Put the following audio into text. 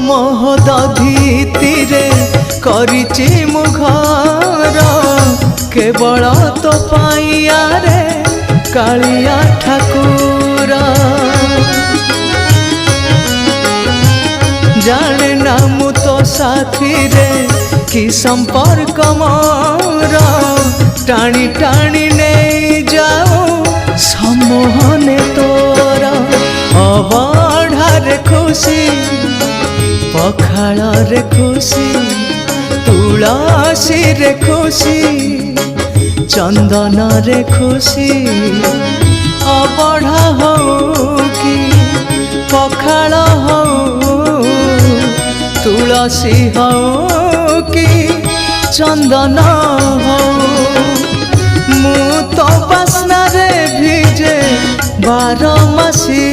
मोहदधीतिरे करिछि मु घर केवल तो पाइया रे कालिया ठाकुर जाने ना मु तो साथी रे कि संपर्क मोर टाणी टाणी नहीं जाओ सम्मोहने तोर अबढ़ा रे खुशी पखाल रे खुशी तुलसी रे खुशी चंदन रे खुशी अबढ़ा हो कि पखाल हो तुलसी हो कि चंदन हो मु तो बासना रे भिजे 12 मासी